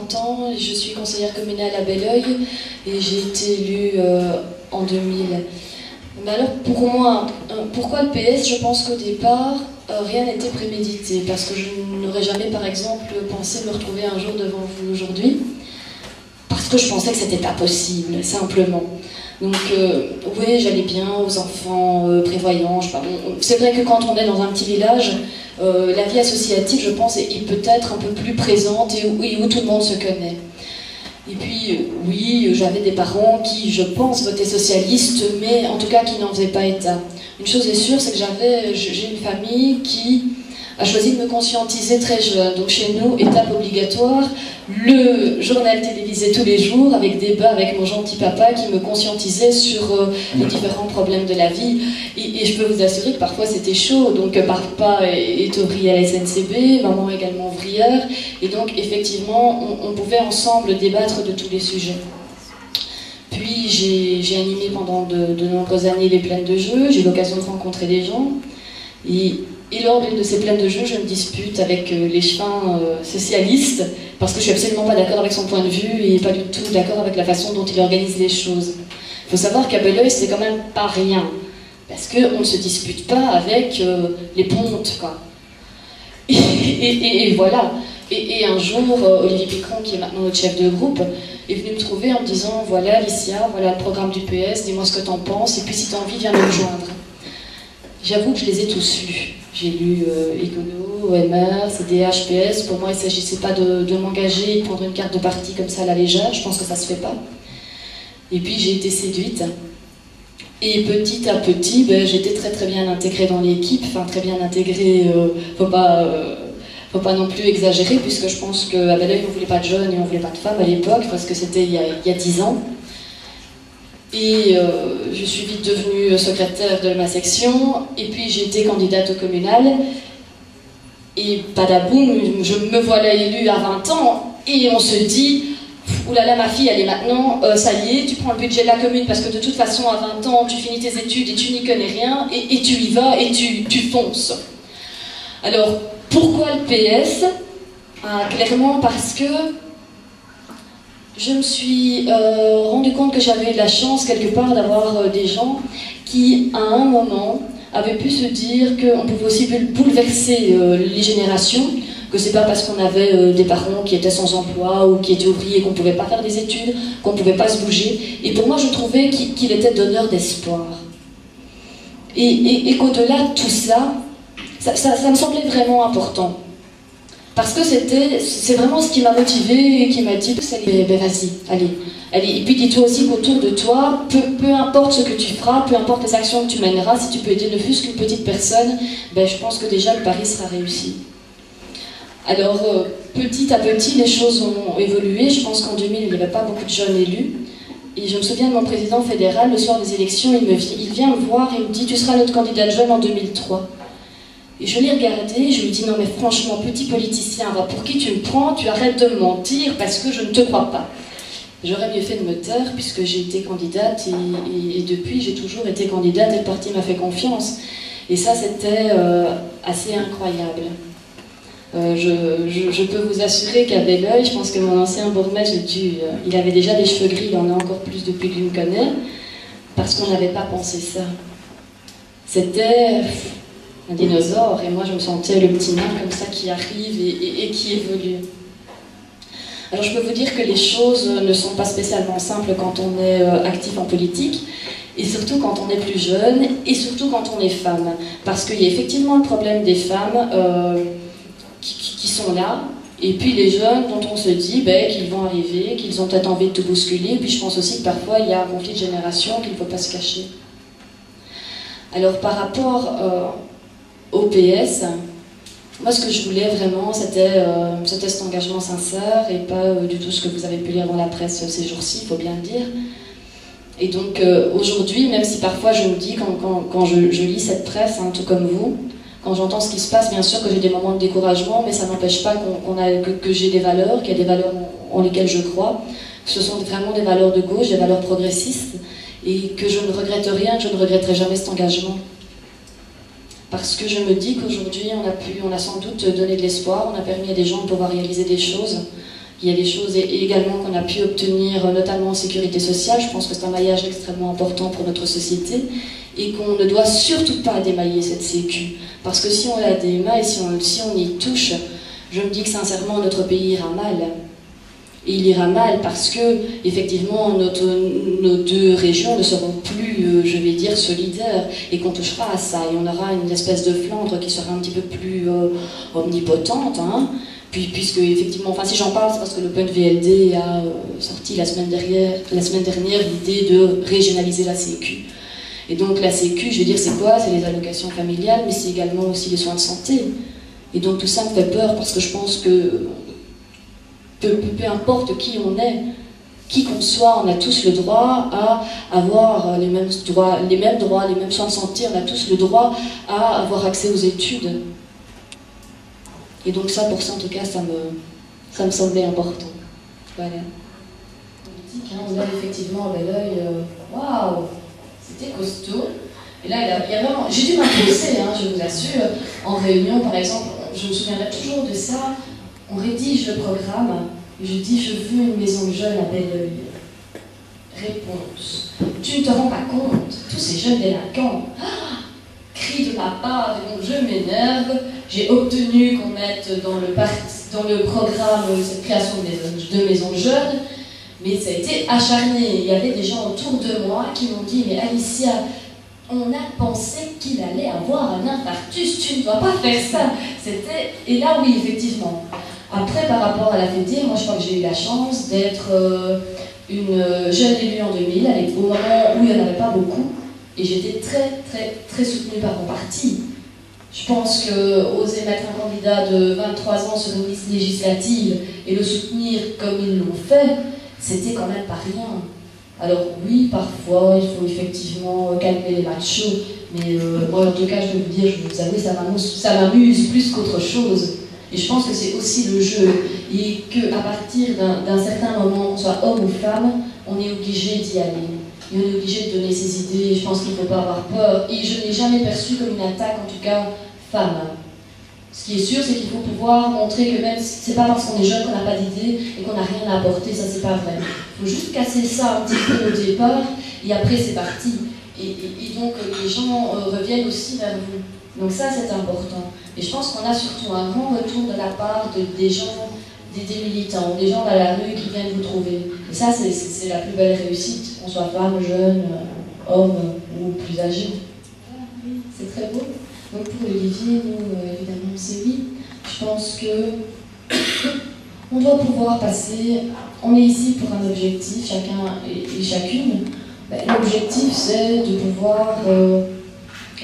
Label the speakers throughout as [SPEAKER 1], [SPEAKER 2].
[SPEAKER 1] 50 ans, je suis conseillère communale à Belleuil et j'ai été élue en 2000. Mais alors pour moi, pourquoi le PS? Je pense qu'au départ, rien n'était prémédité, parce que je n'aurais jamais par exemple pensé me retrouver un jour devant vous aujourd'hui, parce que je pensais que c'était pas possible, simplement. Donc oui, j'allais bien aux enfants prévoyants. C'est vrai que quand on est dans un petit village, la vie associative, je pense, est peut-être un peu plus présente et où tout le monde se connaît. Et puis, oui, j'avais des parents qui, je pense, votaient socialistes, mais en tout cas qui n'en faisaient pas état. Une chose est sûre, c'est que j'ai une famille qui a choisi de me conscientiser très jeune. Donc chez nous, étape obligatoire, le journal télévisé tous les jours, avec débat avec mon gentil papa qui me conscientisait sur les différents problèmes de la vie. Et je peux vous assurer que parfois c'était chaud. Donc papa est ouvrier à la SNCB, maman également ouvrière. Et donc effectivement, on pouvait ensemble débattre de tous les sujets. Puis j'ai animé pendant de nombreuses années les plaines de jeu, j'ai eu l'occasion de rencontrer des gens. Et lors d'une de ces plaines de jeu, je me dispute avec l'échevin socialiste, parce que je suis absolument pas d'accord avec son point de vue et pas du tout d'accord avec la façon dont il organise les choses. Il faut savoir qu'à Belleuil, c'est quand même pas rien, parce qu'on ne se dispute pas avec les pontes, quoi. Et voilà. Et un jour, Olivier Picron, qui est maintenant notre chef de groupe, est venu me trouver en me disant « Voilà, Alicia, voilà le programme du PS, dis-moi ce que t'en penses, et puis si t'as envie, viens me rejoindre. » J'avoue que je les ai tous lus. J'ai lu Econo, OMR, CDH, PS. Pour moi, il ne s'agissait pas de m'engager et de prendre une carte de parti comme ça à la légère. Je pense que ça ne se fait pas. Et puis, j'ai été séduite. Et petit à petit, j'étais très très bien intégrée dans l'équipe. Enfin, très bien intégrée, faut pas non plus exagérer, puisque je pense qu'à Belleuil, on ne voulait pas de jeunes et on ne voulait pas de femmes à l'époque, parce que c'était il y a 10 ans. Et je suis vite devenue secrétaire de ma section, et puis j'ai été candidate au communal, et badaboum, je me voilà élue à 20 ans, et on se dit, oulala ma fille, elle est maintenant, ça y est, tu prends le budget de la commune, parce que de toute façon à 20 ans, tu finis tes études et tu n'y connais rien, et tu y vas, et tu fonces. Alors, pourquoi le PS? Clairement parce que je me suis rendu compte que j'avais de la chance quelque part d'avoir des gens qui, à un moment, avaient pu se dire qu'on pouvait aussi bouleverser les générations, que c'est pas parce qu'on avait des parents qui étaient sans emploi ou qui étaient ouvriers qu'on pouvait pas faire des études, qu'on pouvait pas se bouger. Et pour moi, je trouvais qu'il était donneur d'espoir. Et qu'au-delà de tout ça, ça me semblait vraiment important. Parce que c'est vraiment ce qui m'a motivée et qui m'a dit vas-y, allez. Et puis dis-toi aussi qu'autour de toi, peu importe ce que tu feras, peu importe les actions que tu mèneras, si tu peux aider ne fût-ce qu'une petite personne, je pense que déjà le pari sera réussi. Alors petit à petit, les choses ont évolué. Je pense qu'en 2000, il n'y avait pas beaucoup de jeunes élus. Et je me souviens de mon président fédéral, le soir des élections, il vient me voir et me dit « Tu seras notre candidat jeune en 2003 ». Et je l'ai regardé, je lui dis « Non mais franchement, petit politicien, pour qui tu me prends? Tu arrêtes de me mentir parce que je ne te crois pas. » J'aurais mieux fait de me taire puisque j'ai été candidate et depuis j'ai toujours été candidate et le parti m'a fait confiance. Et ça c'était assez incroyable. Je peux vous assurer qu'à Belleuil, je pense que mon ancien bourgmestre, il avait déjà des cheveux gris, il en a encore plus depuis qu'il me connaît, parce qu'on n'avait pas pensé ça. C'était un dinosaure, et moi je me sentais le petit nain comme ça qui arrive et qui évolue. Alors je peux vous dire que les choses ne sont pas spécialement simples quand on est actif en politique, et surtout quand on est plus jeune, et surtout quand on est femme. Parce qu'il y a effectivement le problème des femmes qui sont là, et puis les jeunes dont on se dit qu'ils vont arriver, qu'ils ont peut-être envie de tout bousculer, et puis je pense aussi que parfois il y a un conflit de génération qu'il ne faut pas se cacher. Alors par rapport au PS, moi ce que je voulais vraiment c'était cet engagement sincère et pas du tout ce que vous avez pu lire dans la presse ces jours-ci, il faut bien le dire. Et donc aujourd'hui, même si parfois je me dis quand je lis cette presse, tout comme vous, quand j'entends ce qui se passe, bien sûr que j'ai des moments de découragement, mais ça n'empêche pas que j'ai des valeurs, qu'il y a des valeurs en lesquelles je crois, que ce sont vraiment des valeurs de gauche, des valeurs progressistes, et que je ne regrette rien, que je ne regretterai jamais cet engagement. Parce que je me dis qu'aujourd'hui, on a sans doute donné de l'espoir, on a permis à des gens de pouvoir réaliser des choses, Il y a des choses également qu'on a pu obtenir, notamment en sécurité sociale. Je pense que c'est un maillage extrêmement important pour notre société et qu'on ne doit surtout pas démailler cette sécu. Parce que si on la démaille, si on y touche, je me dis que sincèrement notre pays ira mal. Et il ira mal parce que, effectivement, nos deux régions ne seront plus, je vais dire, solidaires et qu'on touchera à ça. Et on aura une espèce de Flandre qui sera un petit peu plus omnipotente. Hein. Puisque, effectivement, enfin, si j'en parle, c'est parce que l'Open VLD a sorti la semaine dernière l'idée de régionaliser la Sécu. Et donc, la Sécu, je veux dire, c'est quoi? C'est les allocations familiales, mais c'est également aussi les soins de santé. Et donc, tout ça me fait peur parce que je pense que peu importe qui on est, qui qu'on soit, on a tous le droit à avoir les mêmes droits, les mêmes soins de santé, on a tous le droit à avoir accès aux études. Et donc ça, pour ça, en tout cas, ça me semblait important. Voilà. On a effectivement à Belleuil, waouh, c'était costaud. Et là, il y a vraiment, j'ai dû m'imposer, hein, je vous assure, en réunion, par exemple, je me souviendrai toujours de ça. On rédige le programme et je dis je veux une maison de jeunes à Belleuil. Réponse. Tu ne te rends pas compte, tous ces jeunes délinquants. Ah, cri de ma part, et donc je m'énerve. J'ai obtenu qu'on mette dans le programme cette création de maisons de jeunes, mais ça a été acharné. Il y avait des gens autour de moi qui m'ont dit mais Alicia, on a pensé qu'il allait avoir un infarctus, tu ne dois pas faire ça. Et là oui, effectivement. Après, par rapport à la FED, moi je crois que j'ai eu la chance d'être une jeune élue en 2000, au moment où il n'y en avait pas beaucoup, et j'étais très soutenue par mon parti. Je pense que oser mettre un candidat de 23 ans sur une liste législative et le soutenir comme ils l'ont fait, c'était quand même pas rien. Alors oui, parfois, il faut effectivement calmer les machos, mais moi en tout cas, je peux vous dire, je vous avoue, ça m'amuse plus qu'autre chose. Et je pense que c'est aussi le jeu, et qu'à partir d'un certain moment, qu'on soit homme ou femme, on est obligé d'y aller. Et on est obligé de donner ses idées, je pense qu'il ne faut pas avoir peur. Et je ne l'ai jamais perçu comme une attaque, en tout cas, femme. Ce qui est sûr, c'est qu'il faut pouvoir montrer que même, c'est pas parce qu'on est jeune qu'on n'a pas d'idée et qu'on n'a rien à apporter, ça c'est pas vrai. Il faut juste casser ça un petit peu au départ, et après c'est parti. Et donc les gens reviennent aussi vers vous. Donc ça c'est important. Et je pense qu'on a surtout un grand retour de la part des gens, des militants, des gens dans la rue qui viennent vous trouver. Et ça c'est la plus belle réussite, qu'on soit femme, jeune, homme ou plus âgé. C'est très beau. Donc pour Olivier, nous évidemment c'est oui. Je pense que on doit pouvoir passer, on est ici pour un objectif, chacun et chacune. L'objectif c'est de pouvoir,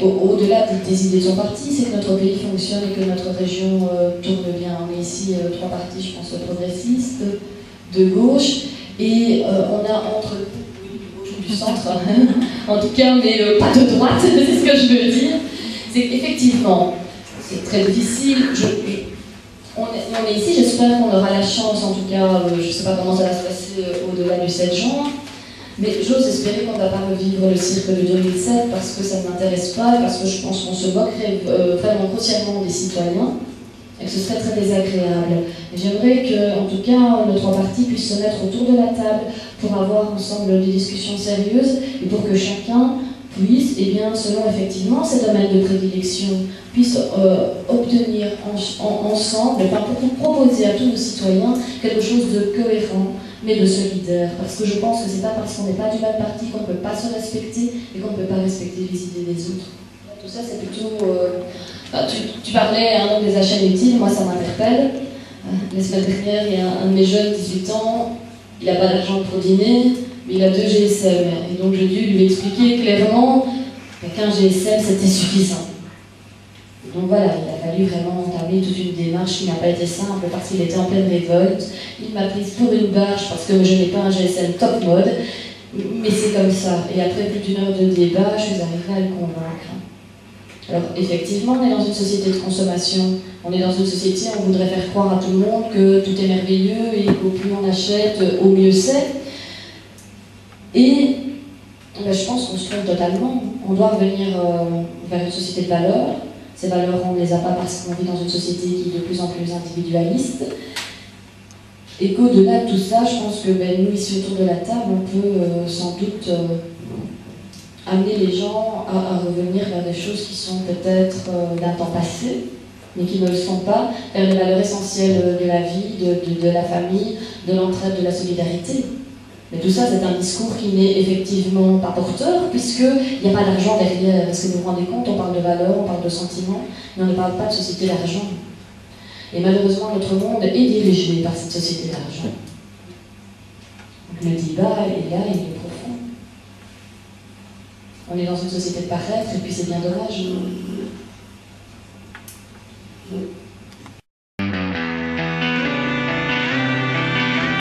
[SPEAKER 1] au-delà des idées de son parti, c'est que notre pays fonctionne et que notre région tourne bien. On est ici trois partis, je pense, progressistes, de gauche, et on a entre du centre, en tout cas, mais pas de droite, c'est ce que je veux dire. C'est qu'effectivement, c'est très difficile. On est ici, j'espère qu'on aura la chance, en tout cas, je ne sais pas comment ça va se passer au-delà du 7 juin, mais j'ose espérer qu'on ne va pas revivre le cirque de 2007 parce que ça ne m'intéresse pas, parce que je pense qu'on se moquerait vraiment grossièrement des citoyens et que ce serait très désagréable. Et j'aimerais que, en tout cas, nos trois partis puissent se mettre autour de la table pour avoir ensemble des discussions sérieuses et pour que chacun puisse, eh bien, selon effectivement ses domaines de prédilection, puisse obtenir ensemble, enfin, pour proposer à tous nos citoyens quelque chose de cohérent, mais de solidaire. Parce que je pense que c'est pas parce qu'on n'est pas du même parti qu'on ne peut pas se respecter et qu'on ne peut pas respecter les idées des autres. Tout ça, c'est plutôt... tu parlais des achats inutiles, moi ça m'interpelle. La semaine dernière, il y a un de mes jeunes, 18 ans, il n'a pas d'argent pour dîner, mais il a 2 GSM. Et donc j'ai dû lui expliquer clairement qu'un GSM c'était suffisant. Donc voilà, il a fallu vraiment entamer toute une démarche qui n'a pas été simple parce qu'il était en pleine révolte. Il m'a prise pour une barge parce que je n'ai pas un GSM top mode, mais c'est comme ça. Et après plus d'1 heure de débat, je suis arrivée à le convaincre. Alors effectivement, on est dans une société de consommation. On est dans une société où on voudrait faire croire à tout le monde que tout est merveilleux et qu'au plus on achète, au mieux c'est. Et je pense qu'on se trompe totalement. On doit revenir vers une société de valeurs. Ces valeurs, on ne les a pas parce qu'on vit dans une société qui est de plus en plus individualiste.
[SPEAKER 2] Et qu'au-delà de tout ça, je pense que nous, ici autour de la table, on peut sans doute amener les gens à revenir vers des choses qui sont peut-être d'un temps passé, mais qui ne le sont pas, vers les valeurs essentielles de la vie, de la famille, de l'entraide, de la solidarité. Mais tout ça, c'est un discours qui n'est effectivement pas porteur, puisqu'il n'y a pas d'argent derrière. Est-ce que vous vous rendez compte? On parle de valeurs, on parle de sentiments, mais on ne parle pas de société d'argent. Et malheureusement, notre monde est dirigé par cette société d'argent. Donc le débat est là, il est profond. On est dans une société de paraître, et puis c'est bien dommage.